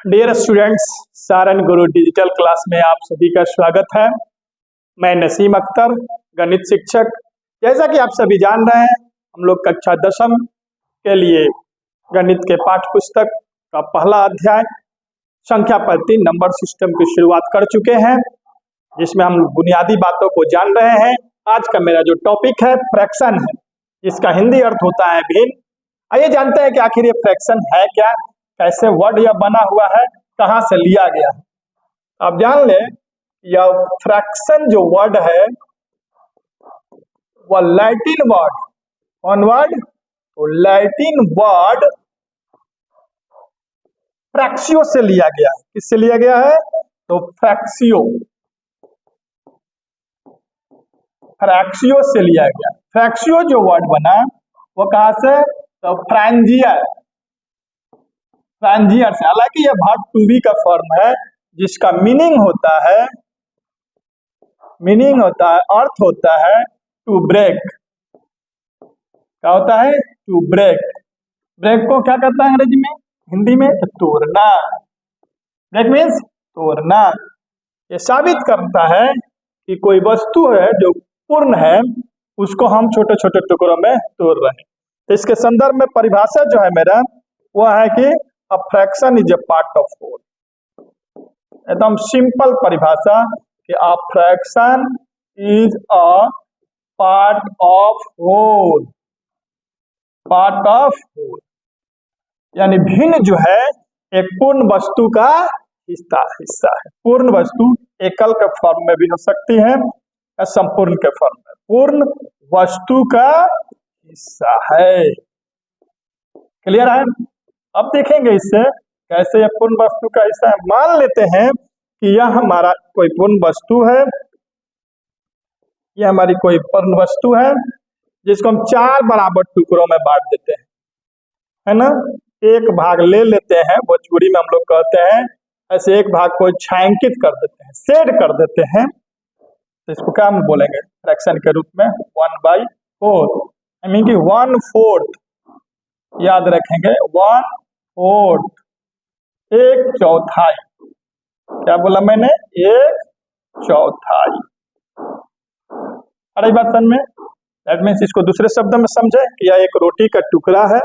Dear students, Saran गुरु digital class में आप सभी का स्वागत है। मैं नसीम अख्तर, गणित शिक्षक। जैसा कि आप सभी जान रहे हैं, हम लोग कक्षा 10वीं के लिए गणित के पाठ्य पुस्तक का पहला अध्याय संख्या पद्धति नंबर सिस्टम की शुरुआत कर चुके हैं, जिसमें हम बुनियादी बातों को जान रहे हैं। आज का मेरा जो टॉपिक है फ्रैक्शन है, जिसका हिंदी अर्थ होता है भिन्न। आइए जानते हैं कि आखिर ये फ्रैक्शन है क्या, कैसे वर्ड यह बना हुआ है, कहाँ से लिया गया है। आप जान ले, यह फ्रैक्शन जो वर्ड है वह लैटिन वर्ड, कौन वर्ड? तो लैटिन वर्ड फ्रैक्सियो से लिया गया है। किससे लिया गया है? तो फ्रैक्सियो, फ्रैक्सियो से लिया गया। फ्रैक्सियो जो वर्ड बना वो कहाँ से? तो फ्रैंजियर, फ्रैंजियर से। हालांकि यह वर्ब टू बी का फॉर्म है, जिसका मीनिंग होता है, अर्थ होता है टू ब्रेक। क्या होता है? To break. ब्रेक को क्या कहता है अंग्रेजी में, हिंदी में? तो तोड़ना। ब्रेक मीन्स तोड़ना। ये साबित करता है कि कोई वस्तु है जो पूर्ण है, उसको हम छोटे छोटे टुकड़ों में तोड़ रहे हैं। तो इसके संदर्भ में परिभाषा जो है मेरा वो है कि a fraction is a part of whole. एकदम सिंपल परिभाषा कि a fraction is a part of whole, part of whole यानी भिन्न जो है एक पूर्ण वस्तु का हिस्सा है। पूर्ण वस्तु एकल के फॉर्म में भी हो सकती है या संपूर्ण के फॉर्म में। पूर्ण वस्तु का हिस्सा है। क्लियर है? अब देखेंगे इससे कैसे यह पूर्ण वस्तु का हिस्सा है। मान लेते हैं कि यह हमारा कोई पूर्ण वस्तु है, यह हमारी कोई पूर्ण वस्तु है जिसको हम 4 बराबर टुकड़ों में बांट देते हैं, है ना। एक भाग ले लेते हैं, भोजपुरी में हम लोग कहते हैं, ऐसे एक भाग को छायांकित कर देते हैं, शेड कर देते हैं। तो इसको क्या हम बोलेंगे फ्रैक्शन के रूप में? 1/4, आई मीन कि 1/4। याद रखेंगे 1/4, एक चौथाई। क्या बोला मैंने? एक चौथाई। अरे बात समझ में? दैट मीन्स इसको दूसरे शब्दों में समझे कि यह एक रोटी का टुकड़ा है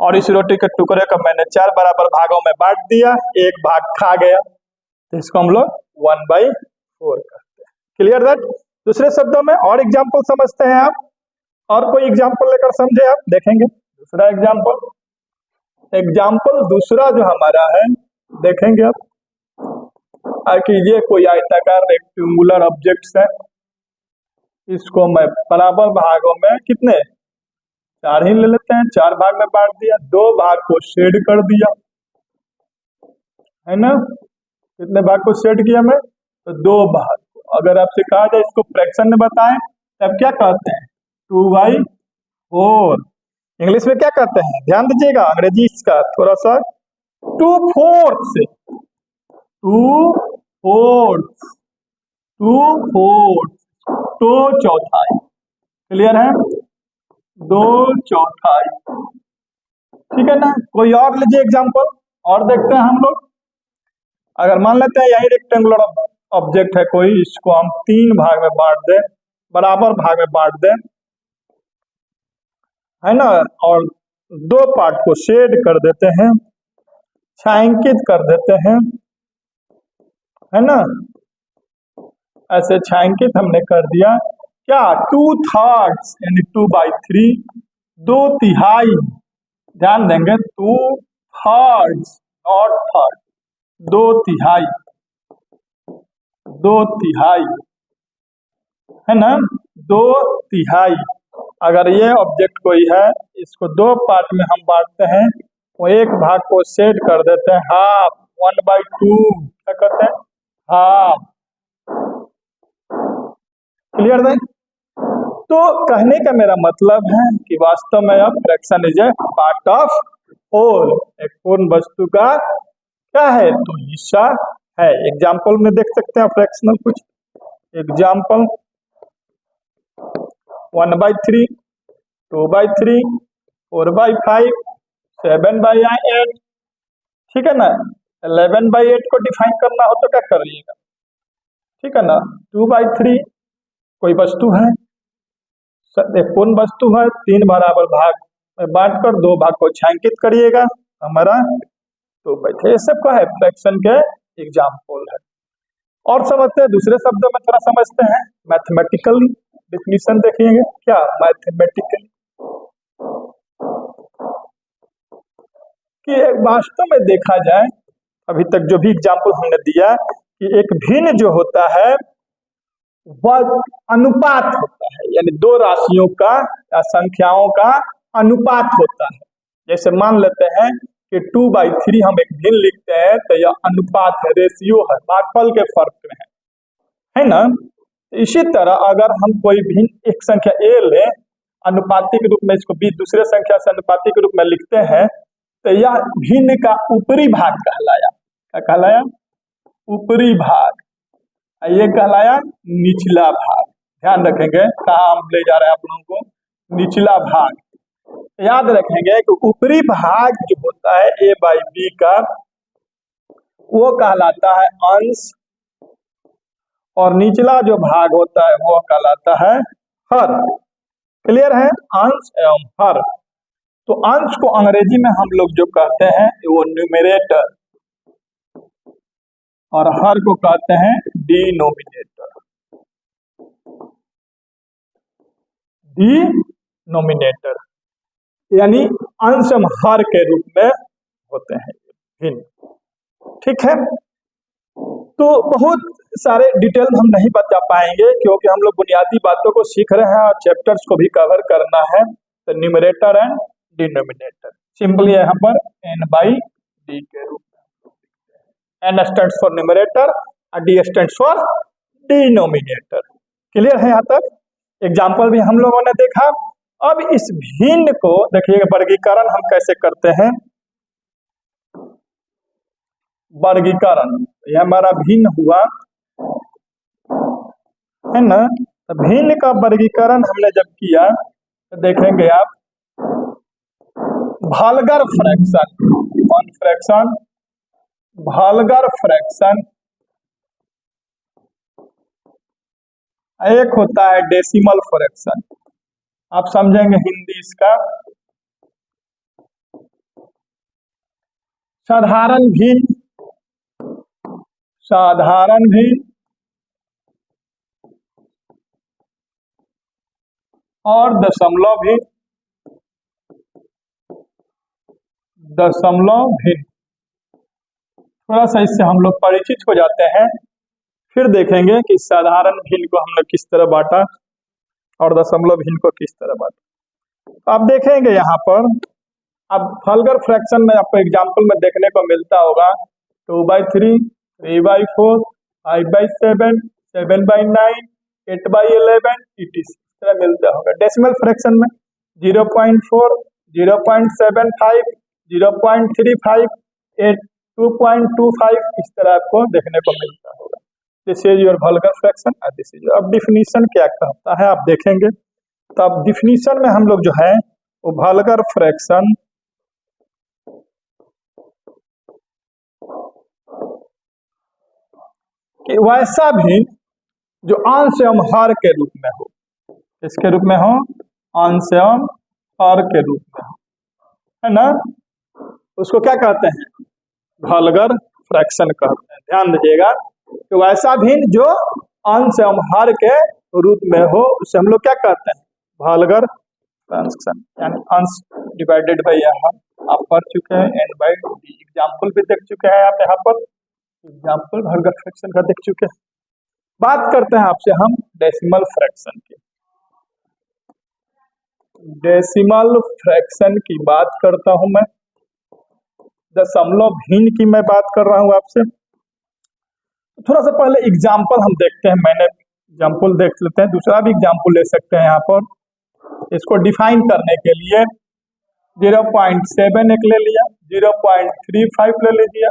और इस रोटी के टुकड़े को मैंने 4 बराबर भागों में बांट दिया, एक भाग खा गया, तो इसको हम लोग 1/4 करते हैं। Clear that? दूसरे शब्दों में और एग्जाम्पल समझते हैं आप, और कोई एग्जाम्पल लेकर समझे आप। देखेंगे दूसरा एग्जाम्पल दूसरा जो हमारा है, देखेंगे आप कि ये कोई आयताकार रेक्टेंगुलर ऑब्जेक्ट्स है। इसको मैं बराबर भागों में कितने 4 ही ले लेते हैं, 4 भाग में बांट दिया, 2 भाग को शेड कर दिया, है ना। कितने भाग को शेड किया मैं? तो 2 भाग को। अगर आपसे कहा जाए इसको फ्रैक्शन में बताएं, तब क्या कहते हैं? 2/4। इंग्लिश में क्या कहते हैं? ध्यान दीजिएगा, अंग्रेजी इसका थोड़ा सा 2/4 से 2/4, 2/4, 2 चौथाई। क्लियर है? 2 चौथाई। ठीक है ना। कोई और लीजिए एग्जाम्पल और देखते हैं हम लोग। अगर मान लेते हैं यही रेक्टेंगुलर ऑब्जेक्ट है कोई, इसको हम 3 भाग में बांट दें, बराबर भाग में बांट दें, है ना, और 2 पार्ट को शेड कर देते हैं, छायांकित कर देते हैं, है ना। ऐसे छायांकित हमने कर दिया। क्या? 2/3 यानी 2/3, 2 तिहाई। ध्यान देंगे 2/3 नॉट थर्ड, 2 तिहाई, 2 तिहाई, है ना, 2 तिहाई। अगर ये ऑब्जेक्ट कोई है, इसको 2 पार्ट में हम बांटते हैं, वो एक भाग को शेड कर देते हैं, हाफ, 1/2। क्या करते हैं? हाफ। क्लियर है? तो कहने का मेरा मतलब है कि वास्तव में अब fraction is a part of whole, एक पूर्ण वस्तु का क्या है? तो हिस्सा है। एग्जाम्पल में देख सकते हैं फ्रैक्शनल कुछ एग्जाम्पल। 1/3, 2/3, 4/5, 7/8। ठीक है ना। 11/8 को डिफाइन करना हो तो क्या करिएगा, ठीक है ना। 2/3 कोई वस्तु है, एक पूर्ण वस्तु है, 3 बराबर भाग में बांटकर 2 भाग को छायांकित करिएगा, हमारा 2/3। ये सब का है फ्रैक्शन के एग्जाम्पल है। और समझते हैं, दूसरे शब्दों में थोड़ा समझते हैं, मैथमेटिकली डिफिनीशन देखिएगा क्या मैथमेटिकली, कि वास्तव में देखा जाए अभी तक जो भी एग्जाम्पल हमने दिया कि एक भिन्न जो होता है वह अनुपात होता है, यानी दो राशियों का या संख्याओं का अनुपात होता है। जैसे मान लेते हैं कि 2/3 हम एक भिन्न लिखते हैं तो यह अनुपात है, रेशियो है, भागफल के फर्क में है ना। इसी तरह अगर हम कोई भिन्न एक संख्या a लें, अनुपाती के रूप में इसको b दूसरे संख्या से अनुपाती के रूप में लिखते हैं तो यह भिन्न का ऊपरी भाग कहलाया। क्या कहलाया? ऊपरी भाग। ये कहलाया निचला भाग। ध्यान रखेंगे कहाँ हम ले जा रहे हैं आप लोगों को, निचला भाग। याद रखेंगे कि ऊपरी भाग जो होता है a/b का वो कहलाता है अंश, और निचला जो भाग होता है वो कहलाता है हर। क्लियर है? अंश एवं हर। तो अंश को अंग्रेजी में हम लोग जो कहते हैं वो न्यूमरेटर, और हर को कहते हैं डिनोमिनेटर। डिनोमिनेटर यानी अंश एवं हर के रूप में होते हैं भिन्न। ठीक है, तो बहुत सारे डिटेल हम नहीं बता पाएंगे क्योंकि हम लोग बुनियादी बातों को सीख रहे हैं और चैप्टर्स को भी कवर करना है। तो न्यूमरेटर एंड डिनोमिनेटर सिंपली यहाँ पर n/d के रूप में, n स्टैंड्स फॉर न्यूमरेटर और d stands for denominator. Clear है यहाँ तक? एग्जाम्पल भी हम लोगों ने देखा। अब इस भिन्न को देखिएगा, वर्गीकरण हम कैसे करते हैं। वर्गीकरण, यह हमारा भिन्न हुआ है ना। तो भिन्न का वर्गीकरण हमने जब किया तो देखेंगे आप वल्गर फ्रैक्शन, कौन फ्रैक्शन? Vulgar fraction. एक होता है डेसिमल फ्रैक्शन, आप समझेंगे हिंदी इसका। साधारण भिन्न, साधारण भिन्न और दशमलव भिन्न, दशमलव भिन्न। थोड़ा सा इससे हम लोग परिचित हो जाते हैं, फिर देखेंगे कि साधारण भिन्न को हम लोग किस तरह बांटा और दशमलव भिन्न को किस तरह बांटा। आप देखेंगे यहाँ पर, अब वल्गर फ्रैक्शन में आपको एग्जाम्पल में देखने को मिलता होगा 2/3, 3/4, 5/7, 7/9, 8/11 इस तरह मिलता होगा। डेसिमल फ्रैक्शन में 0.4, 0.75, 0.35, 2.25 इस तरह आपको देखने को मिलता होगा। This is your vulgar fraction और दिस इज। अब डिफिनीशन क्या कहता है आप देखेंगे। तो अब डिफिनीशन में हम लोग जो है वो वल्गर फ्रैक्शन कि वैसा भी जो अंश एवं हर के रूप में हो, इसके रूप में हो, अंश एवं हर के रूप में हो, है ना, उसको क्या कहते हैं? वल्गर फ्रैक्शन कहते हैं। ध्यान दीजिएगा कि वैसा भी जो अंश एवं हर के रूप में हो उसे हम लोग क्या कहते हैं? वल्गर फ्रैक्शन, यानी अंश डिवाइडेड बाई यहाँ आप पढ़ चुके हैं, n/d। एग्जाम्पल भी देख चुके हैं आप यहाँ पर, एग्जाम्पल वल्गर फ्रैक्शन का देख चुके हैं। बात करते हैं आपसे हम डेसिमल फ्रैक्शन की। डेसिमल फ्रैक्शन की बात करता हूं मैं, दशमलव भिन्न की मैं बात कर रहा हूं आपसे। थोड़ा सा पहले एग्जाम्पल हम देखते हैं, मैंने एग्जाम्पल देख लेते हैं, दूसरा भी एग्जाम्पल ले सकते हैं यहाँ पर। इसको डिफाइन करने के लिए 0.7 एक ले लिया, 0.35 ले लीजिए,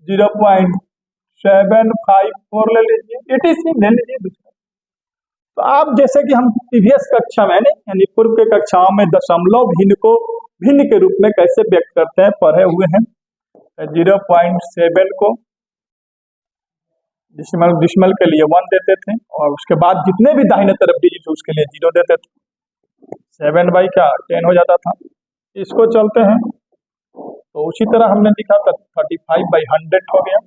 0.754 ले लीजिए, etc ले लीजिए दूसरा। तो आप जैसे कि हम प्रीवियस कक्षा में यानी पूर्व के कक्षाओं में दशमलव भिन्न को भिन्न के रूप में कैसे व्यक्त करते हैं पढ़े हुए हैं। 0.7 को डिसिमल के लिए 1 देते थे और उसके बाद जितने भी दाहिने तरफ डिजिट उसके लिए 0 देते थे। 7 बाई क्या 10 हो जाता था। इसको चलते हैं तो उसी तरह हमने लिखा था 35/100 हो गया।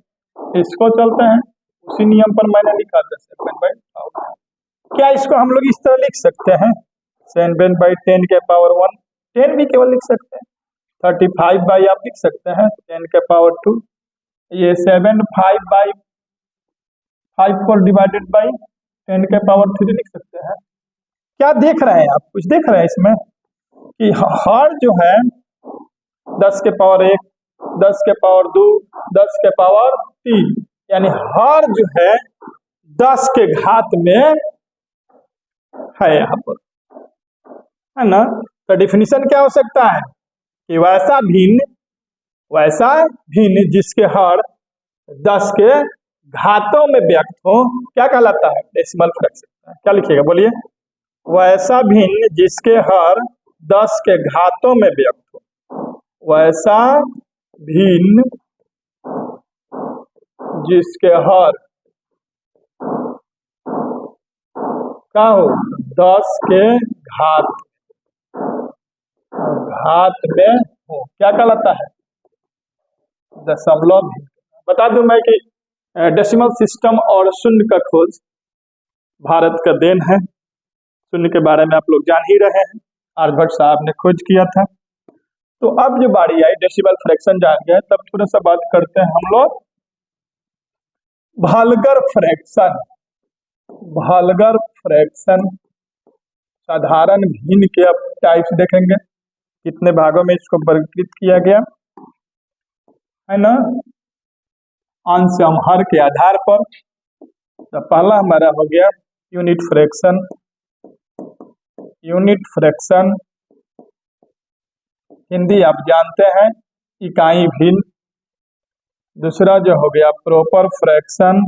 इसको चलते हैं उसी नियम पर मैंने लिखा था 7/1000। क्या इसको हम लोग इस तरह लिख सकते हैं 7/10 के पावर 1, 10 भी केवल लिख सकते हैं। 35 बाई आप लिख सकते हैं 10 के पावर 2। ये 75/5 4 डिवाइडेड बाई 10 के पावर 3 लिख सकते हैं। क्या देख रहे हैं आप, कुछ देख रहे हैं इसमें कि हर जो है 10 के पावर 1, 10 के पावर 2, 10 के पावर 3, यानी हर जो है 10 के घात में है यहाँ पर, है ना। तो डिफिनीशन क्या हो सकता है कि वैसा भिन्न जिसके हर 10 के घातों में व्यक्त हो क्या कहलाता है, डेसिमल फ्रैक्शन। क्या लिखिएगा बोलिए, वैसा भिन्न जिसके हर 10 के घातों में व्यक्त हो, वैसा भिन्न जिसके हर क्या हो 10 के घात में हो क्या कहलाता है, दशमलव भिन्न। बता दूं मैं कि डेसिमल सिस्टम और शून्य का खोज भारत का देन है। शून्य के बारे में आप लोग जान ही रहे हैं, आर्यभट्ट साहब ने खोज किया था। तो अब जो बारी आई डेसिमल फ्रैक्शन जान गए, तब थोड़ा सा बात करते हैं हम लोग भालगर फ्रैक्शन। भालगर फ्रैक्शन साधारण भिन्न के अब टाइप्स देखेंगे, कितने भागों में इसको वर्गीकृत किया गया है ना, अंश एवं हर के आधार पर। तो पहला हमारा हो गया unit fraction. Unit fraction Hindi आप जानते हैं इकाई भिन्न। दूसरा जो हो गया प्रॉपर फ्रैक्शन।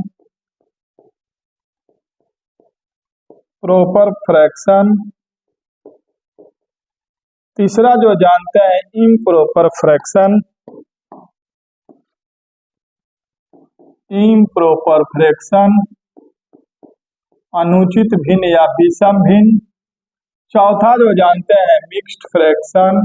Proper fraction. तीसरा जो जानते हैं इम्प्रॉपर फ्रैक्शन। इम्प्रॉपर फ्रैक्शन, अनुचित भिन्न या विषम भिन्न। चौथा जो जानते हैं मिक्स्ड फ्रैक्शन।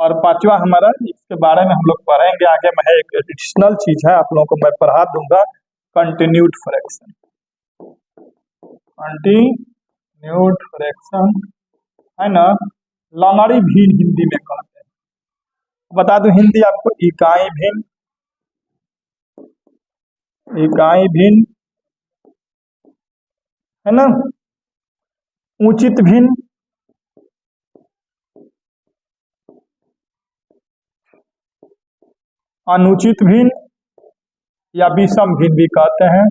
और पांचवा हमारा, इसके बारे में हम लोग पढ़ेंगे आगे में, है एक एडिशनल चीज है आप लोगों को मैं पढ़ा दूंगा, कंटिन्यूड फ्रैक्शन। कंटिन्यूड फ्रैक्शन है ना, लंगड़ी भिन्न हिंदी में कहते हैं। बता दूं हिंदी आपको, इकाई भिन्न, इकाई भिन्न है ना, उचित भिन्न, अनुचित भिन्न या विषम भिन्न भी कहते हैं।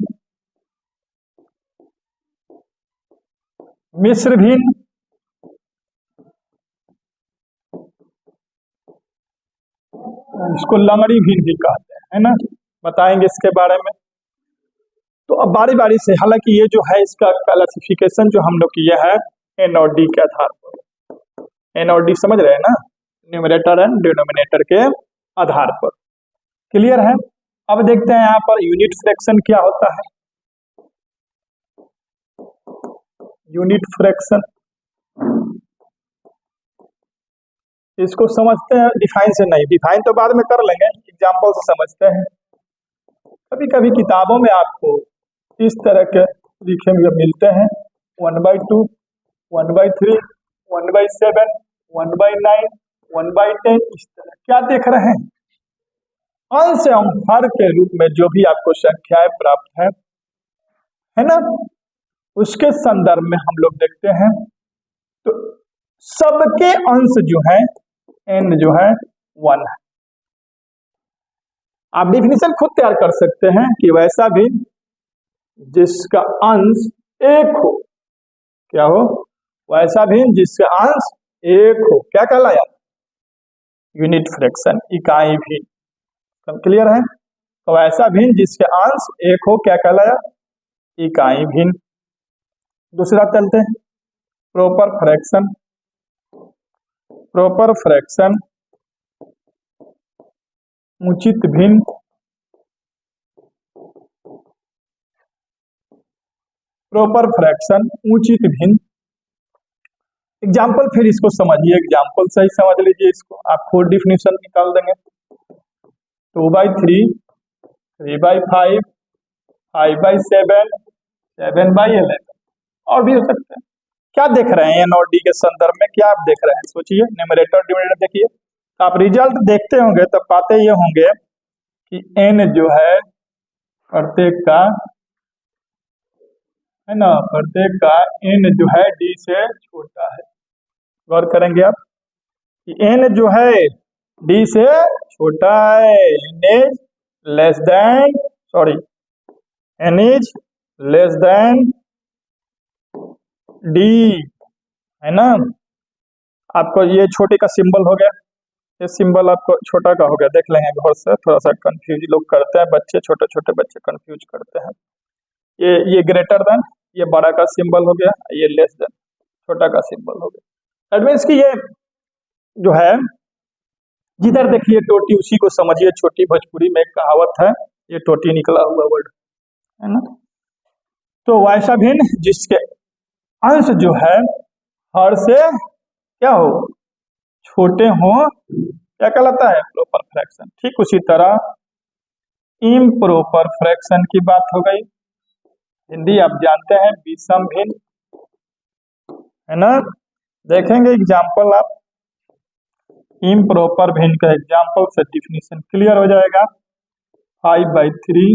मिश्र भिन्न, इसको लंगड़ी भिन्न भी कहते हैं, है ना, बताएंगे इसके बारे में। तो अब बारी बारी से, हालांकि ये जो है इसका क्लासिफिकेशन जो हम लोग किया है एन और डी के आधार पर। एन और डी समझ रहे हैं ना, न्यूमरेटर एंड डिनोमिनेटर के आधार पर। क्लियर है। अब देखते हैं यहाँ पर यूनिट फ्रैक्शन क्या होता है। यूनिट फ्रैक्शन इसको समझते हैं डिफाइन से नहीं, डिफाइन तो बाद में कर लेंगे, एग्जाम्पल से समझते हैं। कभी कभी किताबों में आपको इस तरह के लिखे हुए मिलते हैं 1/2, 1/3, 1/7, 1/9, 1/10, इस तरह। क्या देख रहे हैं, अंश एवं हर के रूप में जो भी आपको संख्याएं प्राप्त है ना, उसके संदर्भ में हम लोग देखते हैं तो सबके अंश जो है n जो है 1 है। आप डिफिनीशन खुद तैयार कर सकते हैं कि वैसा भी जिसका अंश 1 हो, क्या हो, वैसा भी जिसका अंश 1 हो क्या कहलाया, यूनिट फ्रैक्शन, इकाई भिन्न। सब क्लियर है। तो वैसा भिन्न जिसके अंश 1 हो क्या कहलाया, इकाई भिन्न। दूसरा चलते हैं प्रॉपर फ्रैक्शन। प्रॉपर फ्रैक्शन, उचित भिन्न, प्रॉपर फ्रैक्शन, उचित भिन्न। एग्जाम्पल फिर इसको समझिए, एग्जाम्पल से ही समझ लीजिए इसको, आप खुद डिफिनीशन निकाल देंगे। 2/3, 3/5, 5/7, 7/11 और भी हो सकते हैं। क्या देख रहे हैं एन और डी के संदर्भ में, क्या आप देख रहे हैं सोचिए, न्यूमरेटर डिनोमिनेटर देखिए। तो आप रिजल्ट देखते होंगे तब पाते ये होंगे कि एन जो है प्रत्येक का, है ना, प्रत्येक का एन जो है डी से छोटा है। गौर करेंगे आप कि एन जो है डी से छोटा है, N is less than, sorry, N is less than D, है ना। आपको ये छोटे का सिंबल हो गया, ये सिंबल आपको छोटा का हो गया, देख लेंगे घर से, थोड़ा सा कंफ्यूज लोग करते हैं बच्चे, छोटे छोटे बच्चे कंफ्यूज करते हैं। ये ग्रेटर देन, ये बड़ा का सिंबल हो गया, ये लेस देन छोटा का सिंबल हो गया। दैट मीन्स कि ये जो है, जिधर देखिए टोटी उसी को समझिए। छोटी भोजपुरी में एक कहावत है, ये टोटी निकला हुआ वर्ड, है ना। तो वैसा भिन्न जिसके अंश जो है हर से क्या हो, छोटे हो, क्या कहलाता है, प्रॉपर फ्रैक्शन। ठीक उसी तरह इम्प्रॉपर फ्रैक्शन की बात हो गई। हिंदी आप जानते हैं विषम भिन्न, है ना। देखेंगे एग्जाम्पल, आप इम्प्रॉपर भिन्न का एग्जाम्पल से डिफिनीशन क्लियर हो जाएगा। 5/3,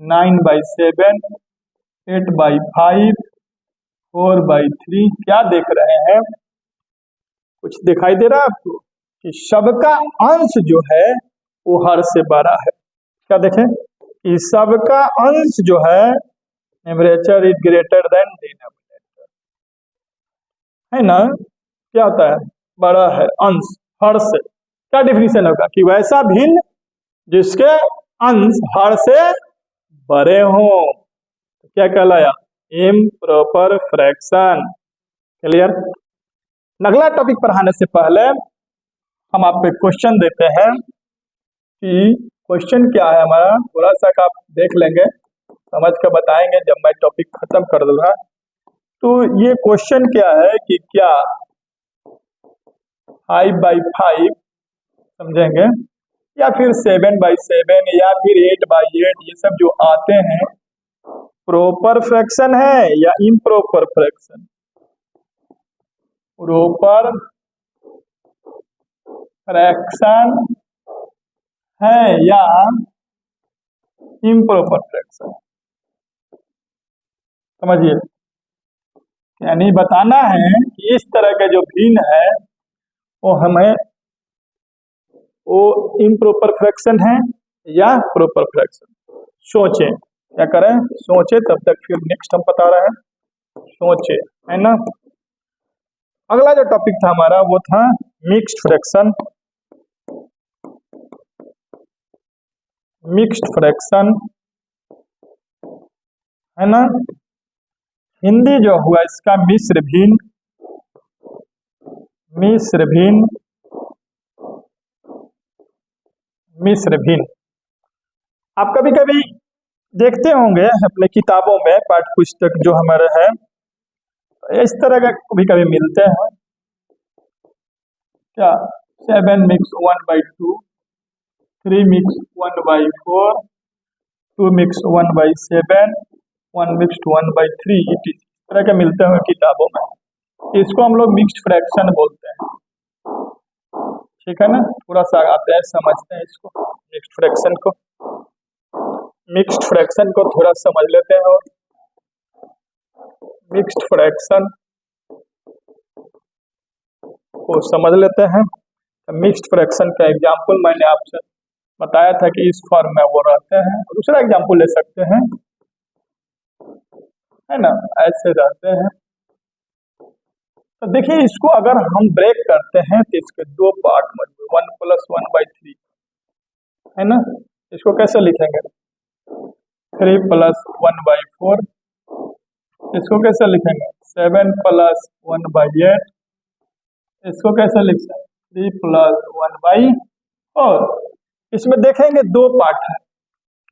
9/7, 8/5, 4/3। क्या देख रहे हैं, कुछ दिखाई दे रहा है आपको कि सबका अंश जो है वो हर से बड़ा है। क्या देखें कि सबका अंश जो है numerator is greater than denominator, है ना। क्या होता है, बड़ा है अंश हर से। क्या डिफिनीशन होगा कि वैसा भिन्न जिसके अंश हर से बड़े हो, क्या कहलाया, इम्प्रॉपर फ्रैक्शन। क्लियर। अगला टॉपिक पढ़ाने से पहले हम आपको एक क्वेश्चन देते हैं कि क्वेश्चन क्या है हमारा, थोड़ा सा आप देख लेंगे, समझ कर बताएंगे जब मैं टॉपिक खत्म कर दूंगा। तो ये क्वेश्चन क्या है कि क्या 5/5 समझेंगे, या फिर 7/7, या फिर 8/8, ये सब जो आते हैं प्रॉपर फ्रैक्शन है या इम्प्रॉपर फ्रैक्शन, प्रॉपर फ्रैक्शन है या इम्प्रॉपर फ्रैक्शन। समझिए, यानी बताना है कि इस तरह के जो भिन्न है वो हमें वो इम्प्रॉपर फ्रैक्शन है या प्रॉपर फ्रैक्शन। सोचें, क्या करें, सोचें, तब तक फिर नेक्स्ट हम बता रहे हैं, सोचें, है ना। अगला जो टॉपिक था हमारा वो था मिक्स्ड फ्रैक्शन। मिक्स्ड फ्रैक्शन, है ना। हिंदी जो हुआ इसका मिश्र भिन्न, मिश्र भिन्न, मिश्र भिन्न। आप कभी कभी देखते होंगे अपने किताबों में, पाठ्य पुस्तक जो हमारे है, इस तरह का कभी कभी मिलते हैं। क्या 7 मिक्स 1/2, 3 मिक्स 1/4, 2 मिक्स 1/7, 1 मिक्स 1/3, इस तरह के मिलते हैं किताबों में। इसको हम लोग मिक्स्ड फ्रैक्शन बोलते हैं। ठीक है ना, थोड़ा सा आते हैं, समझते हैं इसको, मिक्स्ड फ्रैक्शन को। मिक्स्ड फ्रैक्शन को थोड़ा समझ लेते हैं, और मिक्स्ड फ्रैक्शन को समझ लेते हैं। मिक्स्ड फ्रैक्शन का एग्जाम्पल मैंने आपसे बताया था कि इस फॉर्म में वो रहते हैं। दूसरा एग्जाम्पल ले सकते हैं, है ना, ऐसे रहते हैं। तो देखिए, इसको अगर हम ब्रेक करते हैं तो इसके दो पार्ट में 1 + 1/3, है ना। इसको कैसे लिखेंगे, 3 + 1/4, इसको कैसे लिखेंगे, 7 + 1/8, इसको कैसे लिख सकते हैं 3+1/4। इसमें देखेंगे दो पार्ट है,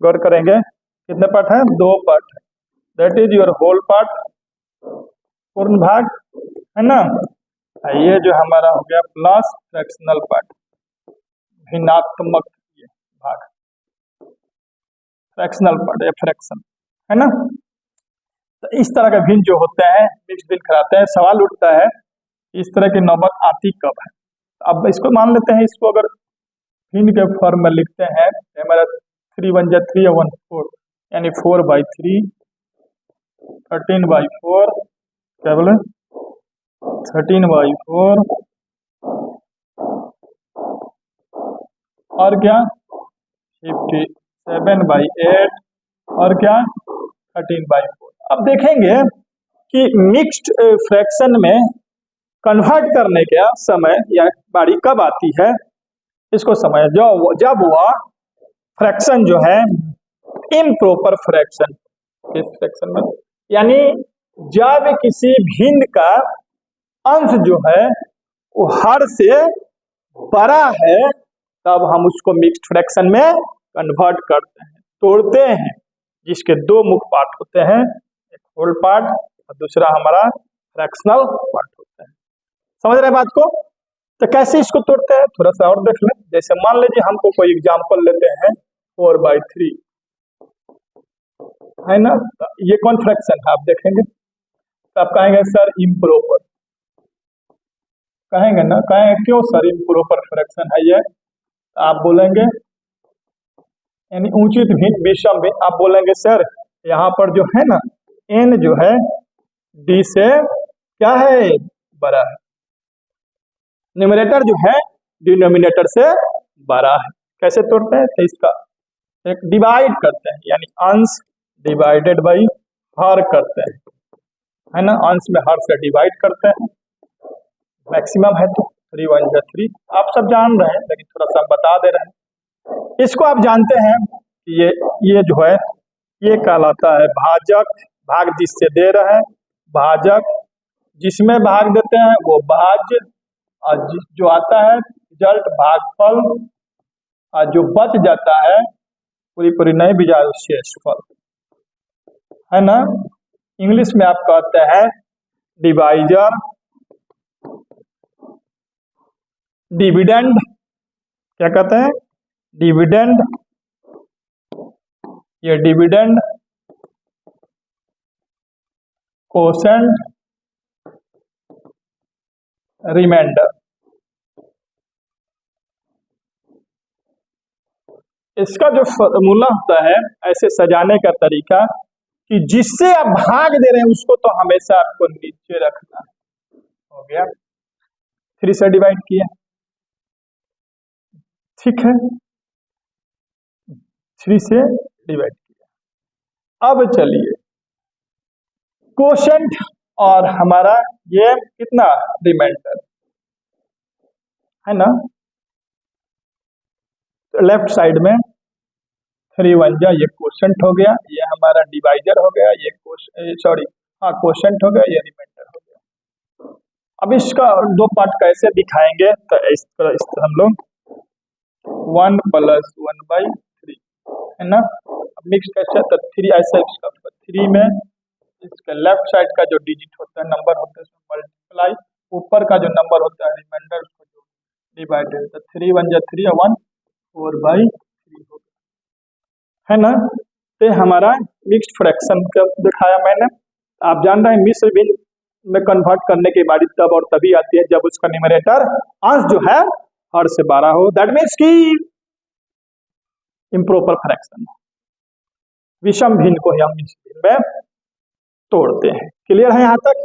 गौर करेंगे कितने पार्ट है, दो पार्ट है, that is your whole part पूर्ण भाग है ना। ये जो हमारा हो गया प्लस फ्रैक्शनल पार्ट भिन्नात्मक ये भाग फ्रैक्शनल पार्ट या फ्रैक्शन है ना। तो इस तरह के भिन्न जो होते हैं मिक्स भिन्न कराते हैं। सवाल उठता है इस तरह की नौबत आती कब है। अब इसको मान लेते हैं, इसको अगर भिन्न के फॉर्म में लिखते हैं हमारा 3 1 3 और 1 4 यानी 4/3 13/4 क्या बोले 13/4 और क्या 57/8 और क्या 13/4। अब देखेंगे कि मिक्स्ड फ्रैक्शन में कन्वर्ट करने का समय या बारी कब आती है, इसको समय जब वह फ्रैक्शन जो है इम्प्रॉपर फ्रैक्शन, इस फ्रैक्शन में यानी जब किसी भिन्न का अंश जो है वो हर से बड़ा है तब हम उसको मिक्स्ड फ्रैक्शन में कन्वर्ट करते हैं, तोड़ते हैं, जिसके दो मुख्य पार्ट होते हैं, एक होल पार्ट और दूसरा हमारा फ्रैक्शनल पार्ट होता है। समझ रहे हैं बात को। तो कैसे इसको तोड़ते हैं थोड़ा सा और देख लें। जैसे मान लीजिए हमको कोई एग्जांपल लेते हैं 4/3 है ना। तो ये कौन फ्रैक्शन है आप देखेंगे तो आप कहेंगे सर इम्प्रॉपर, कहेंगे ना, कहेंगे क्यों सर इम्प्रॉपर फ्रैक्शन है ये, आप बोलेंगे यानी उचित भिन्न विषम भिन्न, आप बोलेंगे सर यहाँ पर जो है ना n जो है d से क्या है बड़ा है, न्यूमरेटर जो है डिनोमिनेटर से बड़ा है। कैसे तोड़ते हैं तो इसका एक डिवाइड करते हैं यानी अंश डिवाइडेड बाई हर करते हैं है ना, अंश में हर से डिवाइड करते हैं, मैक्सिमम है तो 3 1 3 आप सब जान रहे हैं लेकिन थोड़ा सा बता दे रहे हैं। इसको आप जानते हैं कि ये जो है ये कहलाता है भाजक, भाग जिससे दे रहे हैं भाजक, जिसमें भाग देते हैं वो भाज्य, और जो आता है रिजल्ट भागफल, और जो बच जाता है पूरी पूरी नहीं भी जाए शेषफल है ना। इंग्लिश में आप कहते हैं डिवाइजर, डिविडेंड, क्या कहते हैं डिविडेंड, ये डिविडेंड, कोसेंट, रिमाइंडर। इसका जो फॉर्मूला होता है ऐसे सजाने का तरीका कि जिससे आप भाग दे रहे हैं उसको तो हमेशा आपको नीचे रखना है। हो गया 3 से डिवाइड किया, ठीक है 3 से डिवाइड किया। अब चलिए कोशेंट और हमारा ये कितना रिमाइंडर है ना, तो लेफ्ट साइड में 3 1 जा ये कोशेंट हो गया, ये हमारा डिवाइजर हो गया, ये कोशेंट हो गया, ये रिमाइंडर हो गया। अब इसका दो पार्ट कैसे दिखाएंगे तो इस तरह हम लोग 1 + 1/3 है ना। अब मिक्स कैसे तो 3 ऐसा इसका 3 में इसका लेफ्ट साइड का जो डिजिट होता है नंबर होता है उसमें मल्टीप्लाई, ऊपर का जो नंबर होता है रिमाइंडर उसको जो डिवाइडेड, तो 3 1 जा 3 और 1 4/3 हो गया है ना। तो हमारा मिक्स्ड फ्रैक्शन का दिखाया मैंने। आप जान रहे हैं मिश्र भिन्न में कन्वर्ट करने की बारी तब और तभी आती है जब उसका न्यूमरेटर अंश जो है हर से 12 हो, दैट मीन्स की इम्प्रॉपर फ्रैक्शन, विषम भिन्न को हम मिश्र भिन्न में तोड़ते हैं। क्लियर है यहाँ तक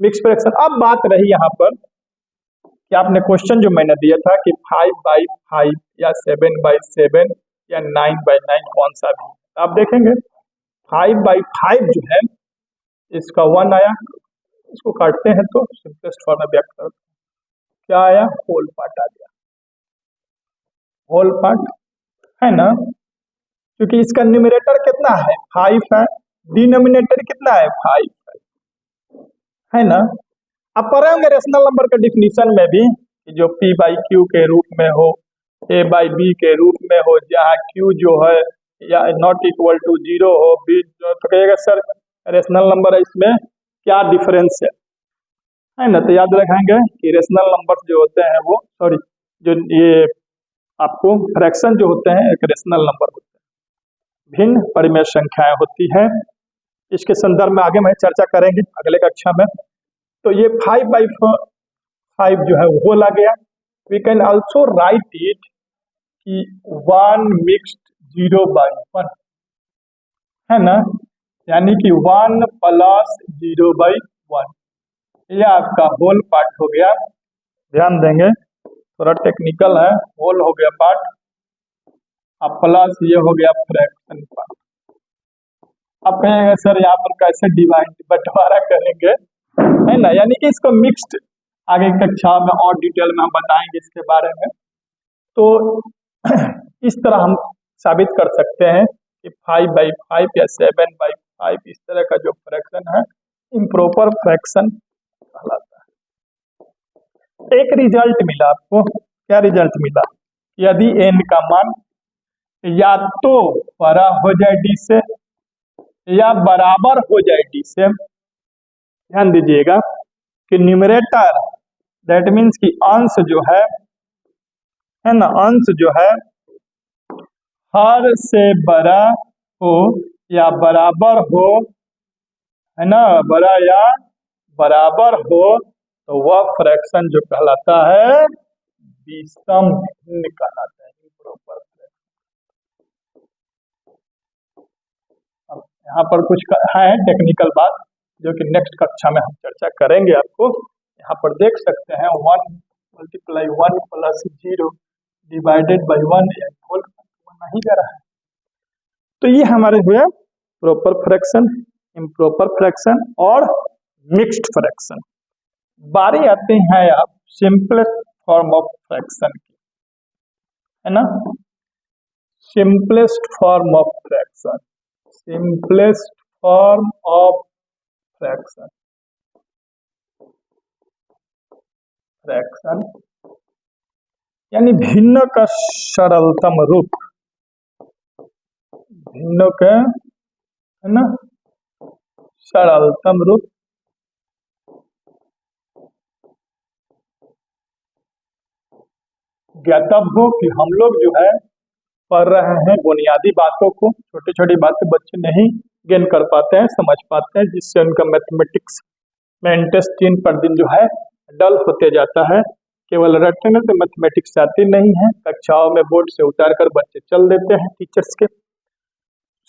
मिक्स फ्रैक्शन। अब बात रही यहाँ पर कि आपने क्वेश्चन जो मैंने दिया था कि 5/5 या 7/7 या 9/9 कौन सा भी, आप देखेंगे 5/5 जो है इसका 1 आया, इसको काटते हैं तो सिंपलेस्ट फॉर्म में व्यक्त करते हैं क्या आया, होल पार्ट आ गया, होल पार्ट है ना, क्योंकि इसका न्यूमरेटर कितना है 5 है, डिनोमिनेटर कितना है 5 है ना। आप पढ़ रहे होंगे रेशनल नंबर के डिफिनीशन में भी कि जो p बाई क्यू के रूप में हो, a बाई बी के रूप में हो, जहाँ q जो है या नॉट इक्वल टू 0 हो, b तो कहिएगा सर रेशनल नंबर है, इसमें क्या डिफरेंस है ना। तो याद रखेंगे कि रेशनल नंबर जो होते हैं वो जो ये आपको फ्रैक्शन जो होते हैं एक रेशनल नंबर होते हैं, भिन्न परिमेय संख्याएं होती है। इसके संदर्भ में आगे मैं चर्चा करेंगे अगले कक्षा में। तो ये 5/5 जो है वो ला गया। We can also write it कि 1 मिक्स्ड 0/1 है ना, यानी कि 1 प्लस 0/1 यह आपका होल पार्ट हो गया। ध्यान देंगे थोड़ा टेक्निकल है, होल हो गया पार्ट, अब प्लस ये हो गया फ्रैक्शन पार्ट। अब कहेंगे सर यहाँ पर कैसे डिवाइड बंटवारा करेंगे, है ना, यानी कि इसको मिक्स्ड आगे कक्षा में और डिटेल में हम बताएंगे इसके बारे में। तो इस तरह हम साबित कर सकते हैं कि 5/5 या 7/5 इस तरह का जो फ्रैक्शन है इम्प्रॉपर फ्रैक्शन कहलाता है। एक रिजल्ट मिला आपको, क्या रिजल्ट मिला, यदि n का मान या तो बड़ा हो जाए d से या बराबर हो जाए d से। ध्यान दीजिएगा कि न्यूमरेटर दैट मीन्स कि अंश जो है ना, अंश जो है हर से बड़ा हो या बराबर हो, है ना, बड़ा या बराबर हो, तो वह फ्रैक्शन जो कहलाता है विषम भिन्न कहलाता है, इम्प्रॉपर फ्रैक्शन। अब यहाँ पर कुछ है टेक्निकल बात जो कि नेक्स्ट कक्षा में हम चर्चा करेंगे। आपको यहाँ पर देख सकते हैं 1 × 1 + 0 डिवाइडेड बाई 1 होल नहीं जा रहा है। तो ये हमारे हुए प्रॉपर फ्रैक्शन, इम्प्रॉपर फ्रैक्शन और मिक्स्ड फ्रैक्शन। बारी आते हैं आप सिंपलेस्ट फॉर्म ऑफ फ्रैक्शन की, है ना, simplest form of fraction, simplest form of fraction, fraction यानी भिन्न का सरलतम रूप, भिन्न का, है ना, सरलतम रूप। ज्ञातव्य हो कि हम लोग जो है पढ़ रहे हैं बुनियादी बातों को, छोटी छोटी बातें बच्चे नहीं गेन कर पाते हैं, समझ पाते हैं, जिससे उनका मैथमेटिक्स में इंटरेस्ट दिन पर दिन जो है डल होते जाता है। केवल रटने से मैथमेटिक्स आती नहीं है, कक्षाओं में बोर्ड से उतार कर बच्चे चल देते हैं टीचर्स के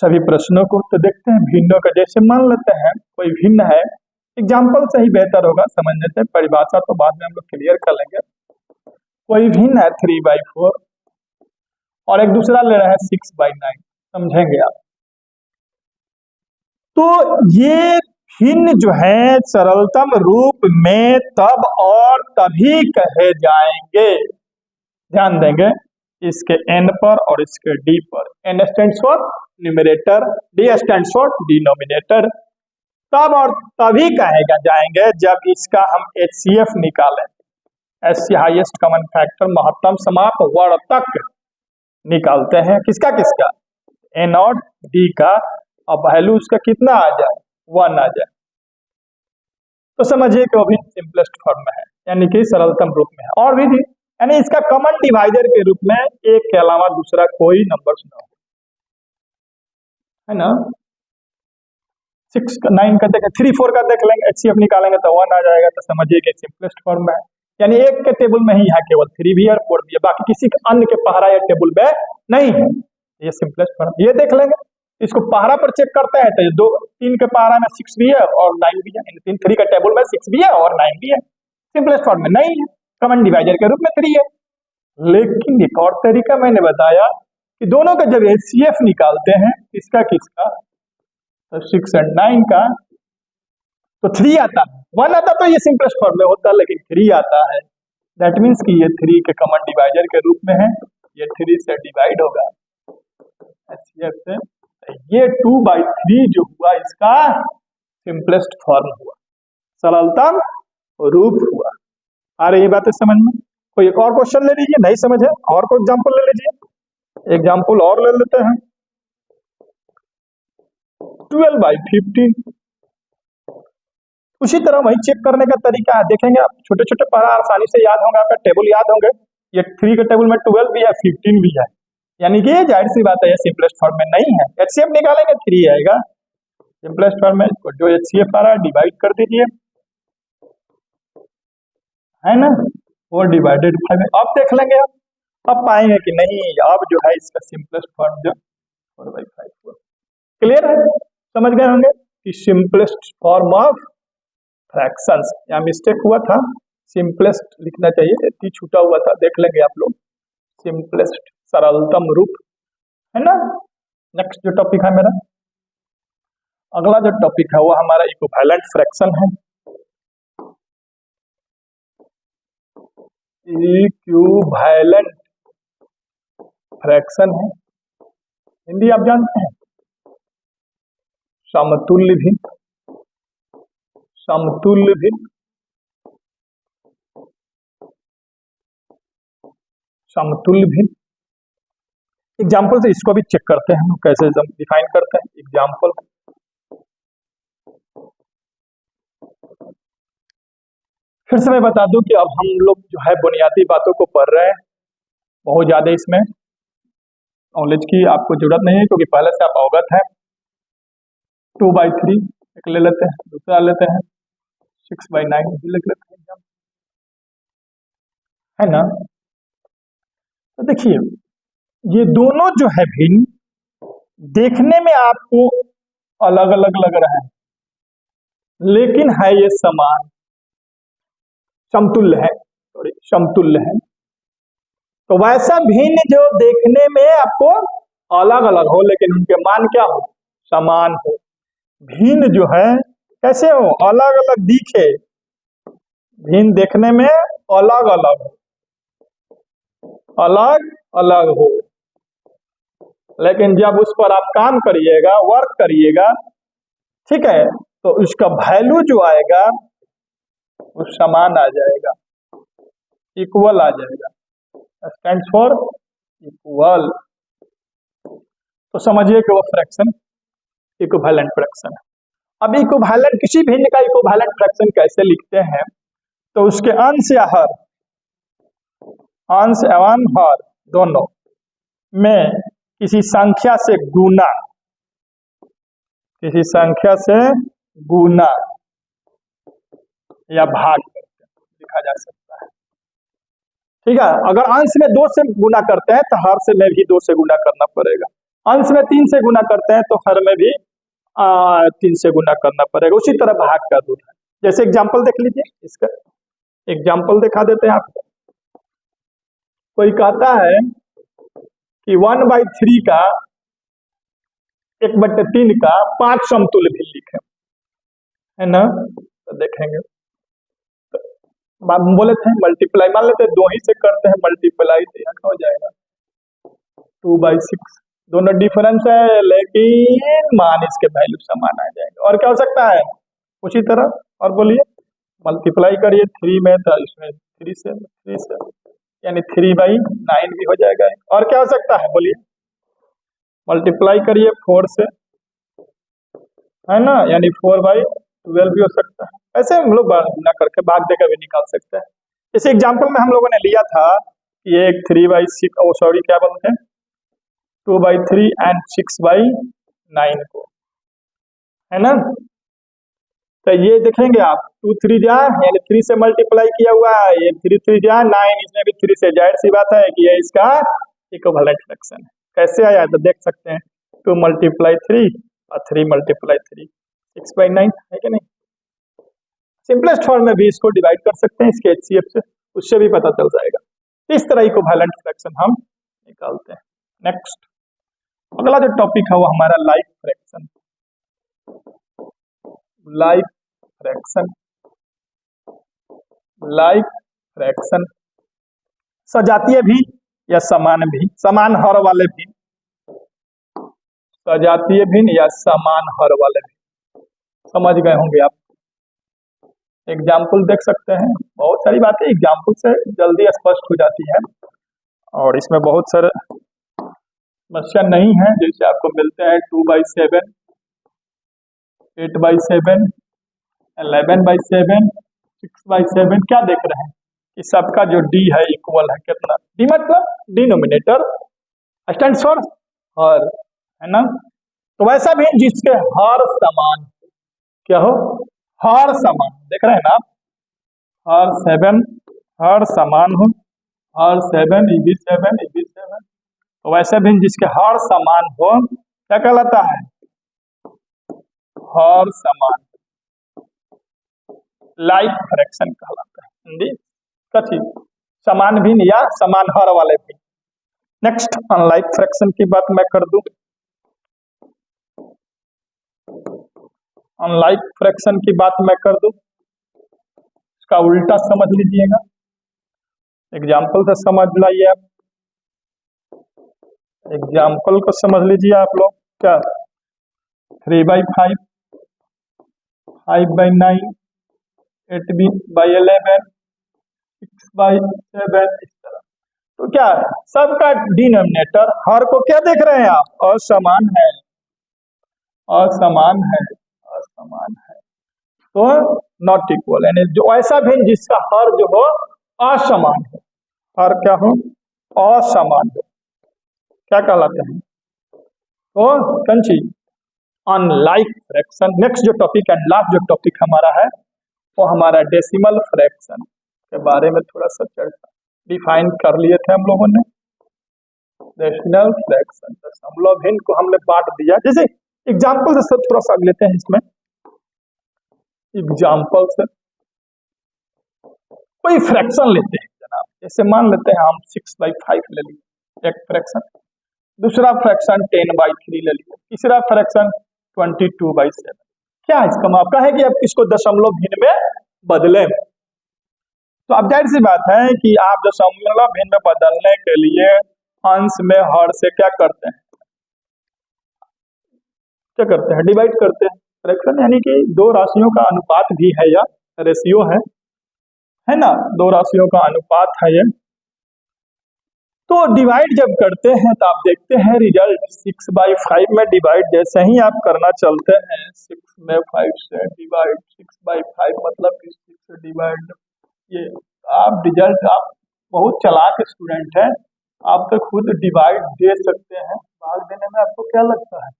सभी प्रश्नों को। तो देखते हैं भिन्नों का, जैसे मान लेते हैं कोई भिन्न है, एग्जाम्पल से ही बेहतर होगा समझने से, परिभाषा तो बाद में हम लोग क्लियर कर लेंगे। कोई भिन्न है 3/4 और एक दूसरा ले रहा है 6/9, समझेंगे आप। तो ये भिन्न जो है सरलतम रूप में तब और तभी कहे जाएंगे, ध्यान देंगे, इसके n पर और इसके d पर। n stands for numerator, d stands for denominator. तब और तभी कहेगा जाएंगे जब इसका हम HCF निकालें, हाईएस्ट कॉमन फैक्टर, महत्तम समाप वर्तक निकालते हैं, किसका किसका, n और d का, अब वैल्यू उसका कितना आ जाए, 1 आ जाए, तो समझिए कि वो भी सिंपलेस्ट फॉर्म में है, यानी कि सरलतम रूप में है। और भी यानी इसका कॉमन डिवाइडर के रूप में एक के अलावा दूसरा कोई नंबर ना हो, है ना। 6 9 का देखें, 3 4 का देख लेंगे, HCF निकालेंगे तो 1 आ जाएगा, तो समझिए कि सिंपलेस्ट फॉर्म में है, यानी एक के टेबल में ही है, केवल 3 भी है और 4 भी है, बाकी किसी अन्य के पहरा या टेबल में नहीं है, ये सिंपलेस्ट फॉर्म। ये देख लेंगे, इसको पहरा पर चेक करते हैं तो 3 के पहरा में 6 भी है और 9 भी है, 3 का टेबल में 6 भी है और 9 भी है, सिंपलेस्ट फॉर्म में नहीं है, कॉमन डिवाइडर के रूप में 3 है। लेकिन एक और तरीका मैंने बताया कि दोनों का जब HCF निकालते हैं, किसका किसका, तो 6 और 9 का, तो 3 आता है, 1 आता तो ये सिंपलेस्ट फॉर्म में होता, लेकिन 3 आता है, दैट मीन्स कि ये 3 के कॉमन डिवाइडर के रूप में है, ये 3 से डिवाइड होगा HCF से, ये 2/3 जो हुआ इसका सिंपलेस्ट फॉर्म हुआ, सरलतम रूप हुआ। आ रही बातें समझ में? कोई एक और क्वेश्चन ले लीजिए, नहीं समझ है और कोई एग्जाम्पल ले लीजिए। एग्जाम्पल और ले लेते हैं। 12/15। उसी तरह वही चेक करने का तरीका है, देखेंगे आप छोटे छोटे पढ़ा आसानी से याद होंगे, आपका टेबल याद होंगे। ये 3 के टेबल में 12 भी है, 15 भी है, यानी कि जाहिर सी बात है ये सिंपलेस्ट फॉर्म में नहीं है। एचसीएफ निकालेंगे 3 आएगा सिंपलेस्ट फॉर्म में। जो एचसीएफ आ रहा है डिवाइड कर दीजिए, है ना, 4/5 में। अब देख लेंगे अब पाएंगे कि नहीं, अब जो है इसका सिंपलेस्ट फॉर्म जो 4/5 हुआ। क्लियर है, समझ गए होंगे कि सिंपलेस्ट फॉर्म ऑफ फ्रैक्शंस। यहाँ मिस्टेक हुआ था, सिंपलेस्ट लिखना चाहिए, टी छूटा हुआ था, देख लेंगे आप लोग। सिंपलेस्ट सरलतम रूप, है ना। नेक्स्ट जो टॉपिक है मेरा, अगला जो टॉपिक है वो हमारा इक्विवेलेंट फ्रैक्शन है। इक्विवेलेंट फ्रैक्शन है, हिंदी आप जानते हैं, समतुल्य भिन्न। समतुल्य भिन्न, समतुल्य भिन्न। एग्जाम्पल से इसको भी चेक करते हैं हम कैसे डिफाइन करते हैं। एग्जाम्पल, फिर से मैं बता दूं कि अब हम लोग जो है बुनियादी बातों को पढ़ रहे हैं, बहुत ज्यादा इसमें नॉलेज की आपको जरूरत नहीं है क्योंकि पहले से आप अवगत हैं। 2/3 एक ले लेते हैं, दूसरा लेते हैं 6/9 भी लिख लेते हैं, है ना। तो देखिए ये दोनों जो है भिन्न, देखने में आपको अलग अलग लग रहा है लेकिन है ये समान, समतुल्य है, सॉरी समतुल्य है। तो वैसा भिन्न जो देखने में आपको अलग अलग हो लेकिन उनके मान क्या हो, समान हो। भिन्न जो है कैसे हो, अलग अलग दिखे, भिन्न देखने में अलग अलग हो, अलग अलग हो, लेकिन जब उस पर आप काम करिएगा, वर्क करिएगा, ठीक है, तो उसका वैल्यू जो आएगा वो समान आ जाएगा, इक्वल आ जाएगा, स्टैंड्स फॉर इक्वल। तो समझिए कि वो फ्रैक्शन इक्विवेलेंट फ्रैक्शन है। अब इक्विवेलेंट, किसी भिन्न का इक्विवेलेंट फ्रैक्शन कैसे लिखते हैं, तो उसके अंश या हर, अंश एवं हर दोनों में किसी संख्या से गुना, किसी संख्या से गुना या भाग करके लिखा जा सकता है। ठीक है, अगर अंश में 2 से गुना करते हैं तो हर से में भी 2 से गुना करना पड़ेगा, अंश में 3 से गुना करते हैं तो हर में भी 3 से गुना करना पड़ेगा। उसी तरह भाग का दूध है। जैसे एग्जाम्पल देख लीजिए, इसका एग्जाम्पल दिखा देते हैं आपको। कोई कहता है कि 1/3 का 1/3 का 5 समतुल्य भिन्न लिखे, है ना। तो देखेंगे, तो बोले थे मल्टीप्लाई, मान लेते हैं 2 ही से करते हैं मल्टीप्लाई, तो यहाँ क्या हो जाएगा 2/6। दोनों डिफरेंस है लेकिन मान इसके वैल्यू समान आ जाएंगे। और क्या हो सकता है उसी तरह, और बोलिए, मल्टीप्लाई करिए 3 में तो इसमें 3 से यानी 3/9 भी हो जाएगा। और क्या हो सकता है बोलिए, मल्टीप्लाई करिए 4 से, है ना, यानी 4/12 भी हो सकता है। ऐसे हम लोग गुना करके भाग देकर भी निकाल सकते हैं। इस एग्जाम्पल में हम लोगों ने लिया था कि एक 3/6, ओ सॉरी क्या बोलते हैं, 2/3 एंड 6/9 को, है ना। तो ये देखेंगे आप 2 3 जा यानी 3 से मल्टीप्लाई किया हुआ है, ये 3 3 जा 9, इसमें भी 3 से, जाहिर सी बात है कि ये इसका इक्विवेलेंट फ्रैक्शन है। कैसे आया तो देख सकते हैं, 2 × 3 और 3 × 3 6/9 है कि नहीं। सिंपलेस्ट फॉर्म में भी इसको डिवाइड कर सकते हैं इसके एचसीएफ से, उससे भी पता चल जाएगा। इस तरह इक्विवेलेंट फ्रैक्शन हम निकालते हैं। नेक्स्ट अगला जो टॉपिक है वो हमारा like fraction. Like fraction, like fraction सजातीय भी या समान भी, समान हर वाले भी, सजातीय भिन्न या समान हर वाले भी, समझ गए होंगे आप। एग्जाम्पल देख सकते हैं, बहुत सारी बातें एग्जाम्पल से जल्दी स्पष्ट हो जाती है और इसमें बहुत सारे समस्या नहीं है। जैसे आपको मिलते हैं 2/7, 8/7, 11/7, 6/7। क्या देख रहे हैं कि सबका जो डी है इक्वल है कितना, डी मतलब डिनोमिनेटर स्टैंड्स फॉर हर, है ना। तो वैसा भी जिसके हर समान, क्या हो, हर समान, देख रहे हैं ना आप, हर 7 हर समान हो, हर 7 ये भी 7 ये भी 7। तो वैसे भी जिसके हर समान हो क्या कहलाता है, हर समान, लाइक फ्रैक्शन कहलाता है। हिंदी कथी, समान भिन्न या समान हर वाले भिन्न। नेक्स्ट अनलाइक फ्रैक्शन की बात मैं कर दूं। अनलाइक फ्रैक्शन की बात मैं कर दूं, इसका उल्टा समझ लीजिएगा, एग्जाम्पल से समझ लाइए आप, एग्जाम्पल को समझ लीजिए आप लोग। क्या 3/5, 5/9, 8/11, 6/7, इस तरह। तो क्या सबका डिनोमिनेटर हर को क्या देख रहे हैं आप, असमान है, असमान है, असमान है, तो नॉट इक्वल, यानी जो ऐसा भी जिसका हर जो हो असमान हो, हर क्या हो, असमान हो, क्या कहलाते हैं, तो कौन चीज, अनलाइक फ्रैक्शन। नेक्स्ट जो टॉपिक एंड लास्ट जो टॉपिक हमारा है वो हमारा डेसिमल फ्रैक्शन के बारे में थोड़ा सा चर्चा डिफाइन कर लिए थे हम लोगों ने। डेसिमल फ्रैक्शन, दशमलव भिन्न को हमने बांट दिया। जैसे एग्जाम्पल से थोड़ा सा लेते हैं, इसमें एग्जाम्पल से कोई फ्रैक्शन लेते हैं जनाब, जैसे मान लेते हैं हम 6/5 ले लिए एक फ्रैक्शन, दूसरा फ्रैक्शन 10/3 ले लिया, तीसरा फ्रैक्शन 22/7। क्या इसका आपका है कि आप इसको दशमलव भिन्न में बदलें, तो अब जाहिर सी बात है कि आप दशमलव भिन्न में बदलने के लिए अंश में हर से क्या करते हैं, क्या करते हैं, डिवाइड करते हैं। फ्रैक्शन यानी कि दो राशियों का अनुपात भी है या रेशियो है ना, दो राशियों का अनुपात है ये। तो डिवाइड जब करते हैं तो आप देखते हैं रिजल्ट 6/5 में डिवाइड जैसे ही आप करना चलते हैं, 6 में 5 से डिवाइड, 6/5 मतलब कि 6 से डिवाइड, ये आप रिजल्ट, आप बहुत चालाक स्टूडेंट हैं, आप तो खुद डिवाइड दे सकते हैं, भाग देने में आपको क्या लगता है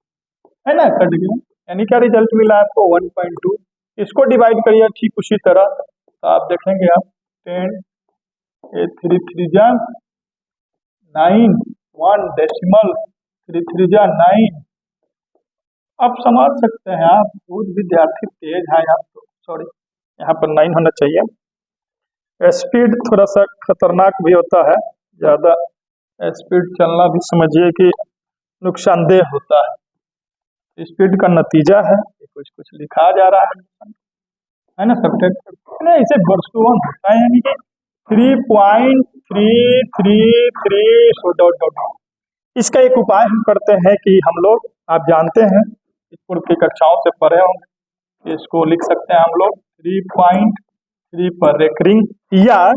ना, कट गया। यानी क्या रिजल्ट मिला आपको 1.2। इसको डिवाइड करिए ठीक उसी तरह, तो आप देखेंगे आप 10, 3 3 जा 9, 1 डेसिमल, 3 3 जा 9। आप समझ सकते हैं, आप खुद विद्यार्थी तेज हैं आप, तो सॉरी यहाँ पर 9 होना चाहिए। स्पीड थोड़ा सा खतरनाक भी होता है, ज़्यादा स्पीड चलना भी समझिए कि नुकसानदेह होता है। स्पीड का नतीजा है कुछ कुछ लिखा जा रहा है ना, सब्जेक्ट नहीं, इसे वर्षों होता है, यानी कि 3.333 सो डॉट डॉट। इसका एक उपाय हम करते हैं कि हम लोग, आप जानते हैं स्कूल की कक्षाओं से पढ़े होंगे, इसको लिख सकते हैं हम लोग 3.3 पर रेकरिंग, या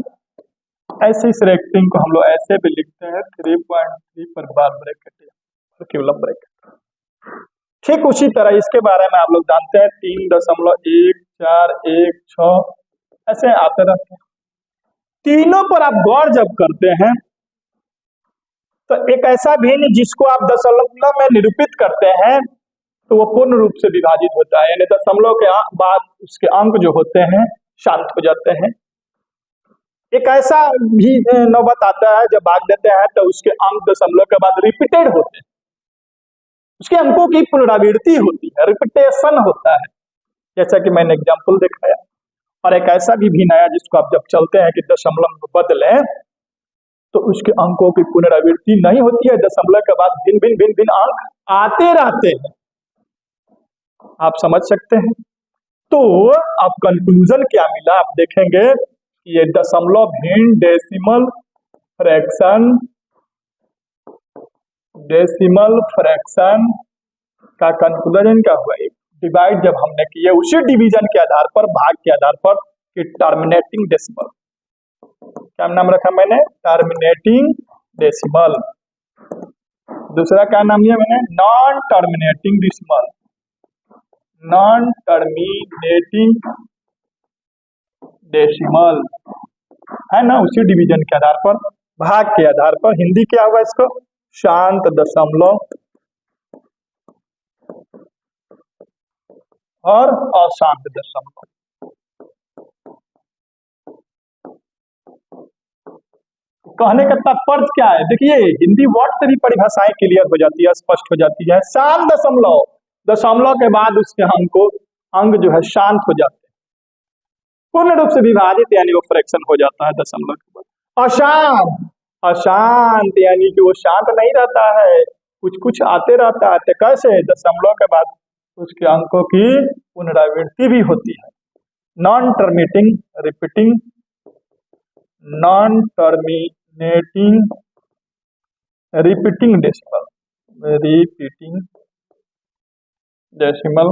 ऐसे इस रेकरिंग को हम लोग ऐसे भी लिखते हैं 3.3 पर बार ब्रैकेट, सर्कुलर ब्रैकेट। ठीक उसी तरह इसके बारे में आप लोग जानते हैं 3.1416 ऐसे आते रहते हैं। तीनों पर आप गौर जब करते हैं तो एक ऐसा भिन्न जिसको आप दशमलव में निरूपित करते हैं तो वो पूर्ण रूप से विभाजित होता है, यानी दशमलव के बाद उसके अंक जो होते हैं शांत हो जाते हैं। एक ऐसा भी नौबत आता है जब भाग देते हैं तो उसके अंक दशमलव के बाद रिपीटेड होते हैं, उसके अंकों की पुनरावृत्ति होती है, रिपीटेशन होता है, जैसा कि मैंने एग्जाम्पल दिखाया। और एक ऐसा भी भिन्न आया जिसको आप जब चलते हैं कि दशमलव में बदलें तो उसके अंकों की पुनरावृत्ति नहीं होती है, दशमलव के बाद भिन्न भिन्न भिन्न भिन्न अंक आते रहते हैं, आप समझ सकते हैं। तो अब कंक्लूजन क्या मिला आप देखेंगे कि ये दशमलव भिन्न डेसिमल फ्रैक्शन का कंक्लूजन क्या हुआ, डिवाइड जब हमने किए उसी डिवीजन के आधार पर, भाग के आधार पर, कि टर्मिनेटिंग डेसिमल। क्या नाम रखा मैंने? Terminating decimal. दूसरा क्या नाम लिया मैंने? Non terminating decimal. Non terminating decimal है ना, उसी डिवीजन के आधार पर, भाग के आधार पर हिंदी क्या होगा इसको? शांत दशमलव और अशांत दशमलव। कहने का तात्पर्य क्या है? देखिए हिंदी वर्ड से भी परिभाषाएं क्लियर हो जाती है, स्पष्ट हो जाती है। शांत दशमलव, दशमलव के बाद उसके अंग जो है शांत हो जाते हैं, पूर्ण रूप से विभाजित यानी वो फ्रैक्शन हो जाता है दशमलव के बाद। अशांत, अशांत यानी कि वो शांत नहीं रहता है, कुछ कुछ आते रहता है। तो कैसे? दशमलव के बाद उसके अंकों की पुनरावृत्ति भी होती है। Non terminating repeating, non terminating repeating decimal, repeating decimal.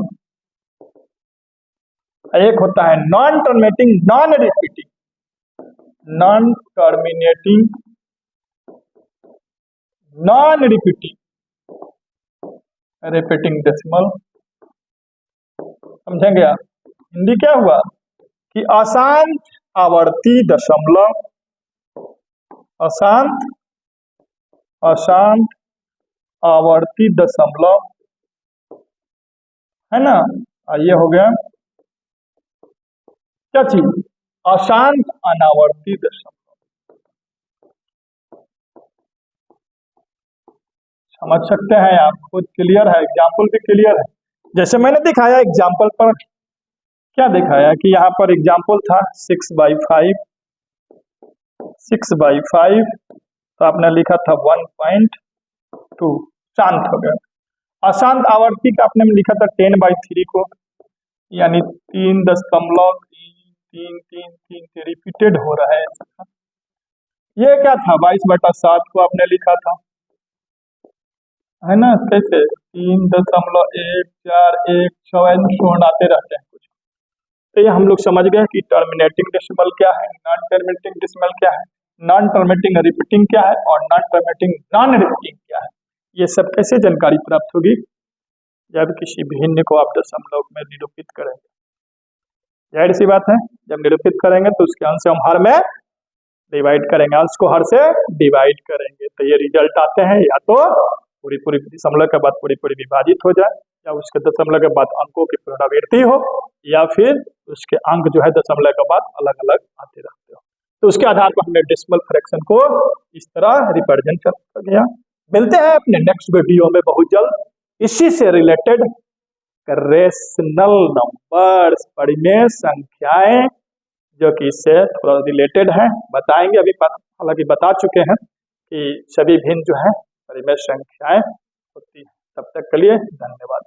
एक होता है non terminating non repeating, non terminating non repeating repeating decimal. समझेंगे आप? हिंदी क्या हुआ कि अशांत आवर्ती दशमलव, अशांत अशांत आवर्ती दशमलव है ना। ये हो गया क्या चीज? अशांत अनावर्ती दशमलव। समझ सकते हैं आप? खुद क्लियर है, एग्जाम्पल भी क्लियर है। जैसे मैंने दिखाया एग्जाम्पल पर, क्या दिखाया कि यहाँ पर एग्जाम्पल था 6/5, 6/5, तो आपने लिखा था 1.2, शांत हो गया। अशांत आवर्ती का आपने लिखा था 10/3 को, यानी 3.333 रिपीटेड हो रहा है ऐसा। ये क्या था? 22/7 को आपने लिखा था, है ना। कैसे? 3.141 आते रहते हैं कुछ। तो ये हम लोग समझ गए कि टर्मिनेटिंग डेसिमल क्या है, नॉन टर्मिनेटिंग डेसिमल क्या है, नॉन टर्मिनेटिंग रिपीटिंग क्या है, और नॉन टर्मिनेटिंग नॉन रिपीटिंग क्या है। ये सब कैसे जानकारी प्राप्त होगी? जब किसी भिन्न को आप दशमलव में निरूपित करेंगे। जाहिर सी बात है, जब निरूपित करेंगे तो उसके अंश हम हर में डिवाइड करेंगे, अंश को हर से डिवाइड करेंगे, तो ये रिजल्ट आते हैं। या तो पूरी दशमलव के बाद पूरी विभाजित हो जाए, या उसके दशमलव के बाद अंकों की पुनरावृत्ति हो, या फिर उसके अंक जो है दशमलव के बाद अलग अलग आते रहते हो। तो उसके आधार पर हमने डेसिमल फ्रैक्शन को इस तरह रिप्रेजेंट कर गया। मिलते हैं अपने नेक्स्ट वीडियो में बहुत जल्द, इसी से रिलेटेड रेशनल नंबर्स, परिमेय संख्याएं, जो कि इससे थोड़ा रिलेटेड है, बताएंगे। अभी हालांकि बता चुके हैं कि सभी भिन्न जो है परिमेय संख्याएं होती है। तब तक के लिए धन्यवाद।